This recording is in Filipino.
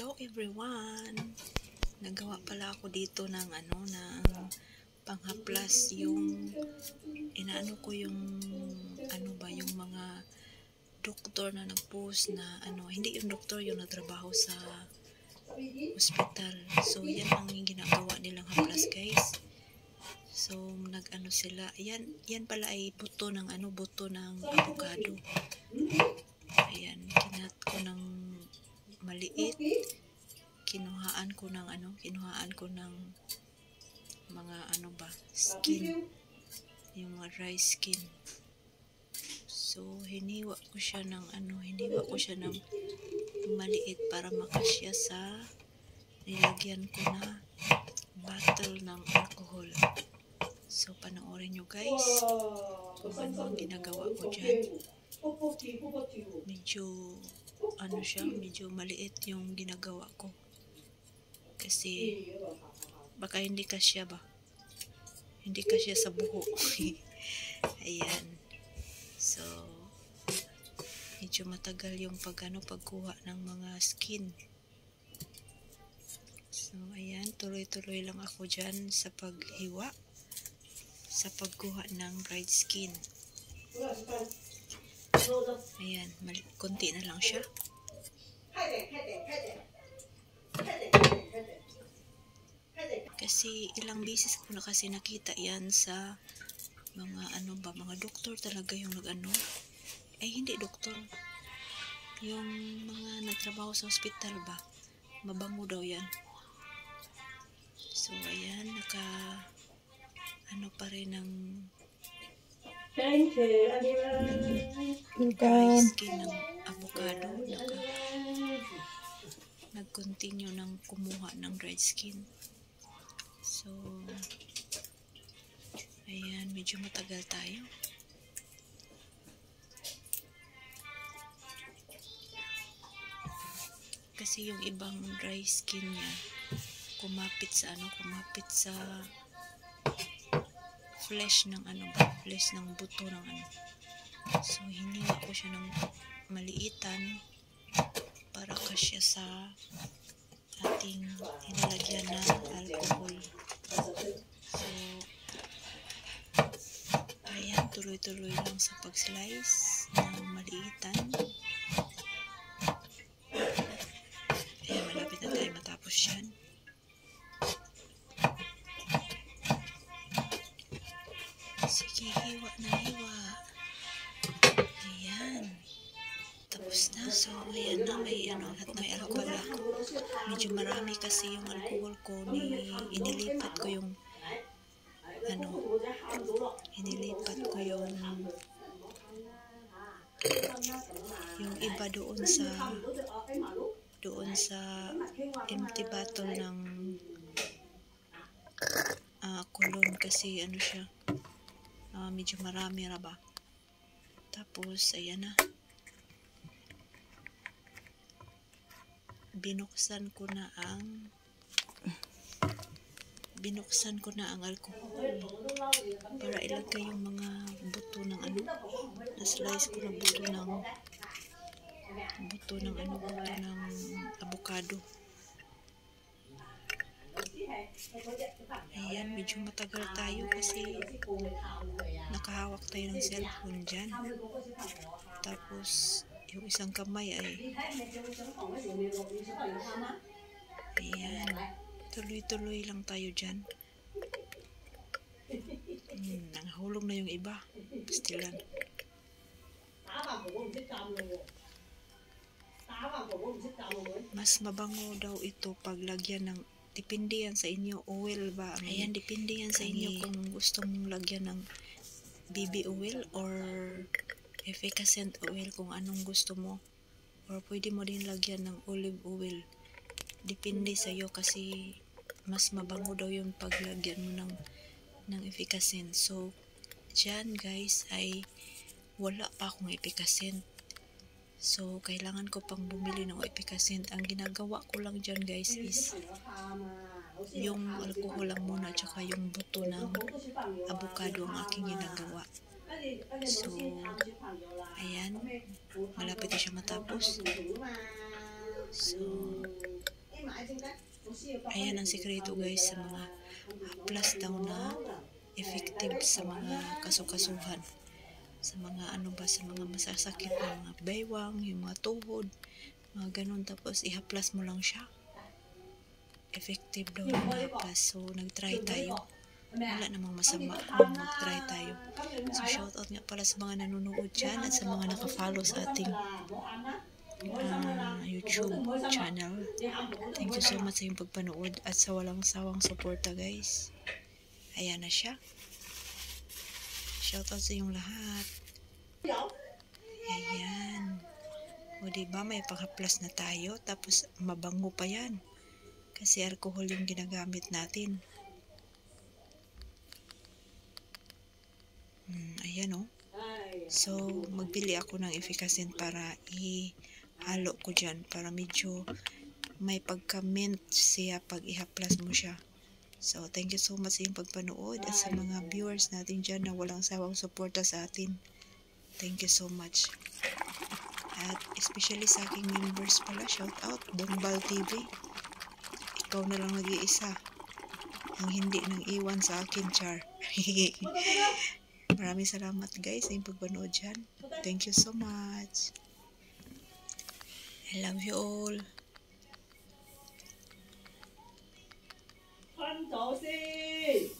Hello everyone! Nagawa pala ako dito ng panghaplas, yung inaano ko yung yung mga doktor na nag-post na hindi yung doktor yung nagtrabaho sa hospital. So yan ang ginagawa nilang haplas, guys. So sila, yan pala ay buto ng avocado. Ayan, kinat ko ng maliit, kinuhaan ko ng mga skin, yung mga dry skin. So hiniwa ko siya ng maliit para makasya sa nilagyan ko na bottle ng alcohol. So panoorin nyo, guys, kung ano ang ginagawa ko dyan. Medyo maliit yung ginagawa ko kasi baka hindi kasya sa buho. Ayan, so medyo matagal yung pagkuha ng mga skin. So ayan, tuloy-tuloy lang ako dyan sa paghiwa, sa pagkuha ng dried skin. Ayan, konti na lang siya. Kasi ilang beses ko na kasi nakita yan sa mga doktor talaga yung hindi doktor. Yung mga nagtrabaho sa hospital ba, mabango daw yan. So ayan, pa rin ng dry skin ng avocado. Nag-continue ng kumuha ng dried skin. So ayan, medyo matagal tayo. Kasi yung ibang dry skin niya kumapit sa flesh ng flesh ng buto ng So hiniwa ko siya ng maliitan para kasya sa ating inilagyan ng alcohol. So ayan, tuloy-tuloy lang sa pag-slice ng maliitan. Ayan, malapit na tayo matapos yan. Sige, hiwa na hiwa. Ayan, tapos na. So ayan na, may alcohol ako. Medyo marami kasi yung alcohol ko. Inilipat ko yung iba doon sa empty bottle ng kulon, kasi siya medyo marami ba. Tapos ayan na, binuksan ko na ang alcohol para ilagay yung mga buto ng na-slice ko na buto ng avocado. Ayan, medyo matagal tayo kasi nakahawak tayo ng cellphone dyan. Tapos yung isang kamay ayan, tuloy-tuloy lang tayo dyan. Nanghulog na yung iba. Pastilan. Mas mabango daw ito pag lagyan ng, depende yan sa inyo, oil ba? Ayan, depende yan sa inyo kung gusto mong lagyan ng BB oil or efficacent oil, kung anong gusto mo. Or pwede mo din lagyan ng olive oil. Depende sa iyo kasi mas mabango daw yung paglagyan mo ng efficacent. So dyan, guys, ay wala pa akong efficacent. So kailangan ko pang bumili ng efficacent. Ang ginagawa ko lang dyan, guys, is yung alcohol lang muna, tsaka yung buto ng avocado ang aking ginagawa. So ayan, malapit na siya matapos. So Ayan ang sikreto guys sa mga plus daw na effective sa mga kasukasuhan. Sa mga ano ba, sa mga masasakit na mga baywang, yung mga tuhod, mga ganun. Tapos ihaplas mo lang siya. Effective daw yung haplas. So nag-try tayo. Wala namang masama kung mag-try tayo. So shoutout nga pala sa mga nanonood dyan at sa mga nakafollow sa ating YouTube channel. Thank you so much sa iyong pagpanood at sa walang sawang suporta guys. Ayan na siya. Shoutout sa inyong lahat. Ayan. O diba may panghaplas na tayo tapos mabango pa yan. Kasi alcohol yung ginagamit natin. Ayan o. So magbili ako ng efficacy para ihalo ko dyan para medyo may pagka-mint siya pag ihaplas mo siya. So thank you so much sa iyong pagpanood at sa mga viewers natin dyan na walang sawang suporta sa atin. Thank you so much. At especially sa aking members pala, shout out Bongbal TV. Ikaw na lang nag-iisa ang hindi nang iwan sa akin, Char. Maraming salamat guys sa iyong pagpanood dyan. Thank you so much. I love you all. 翻到先。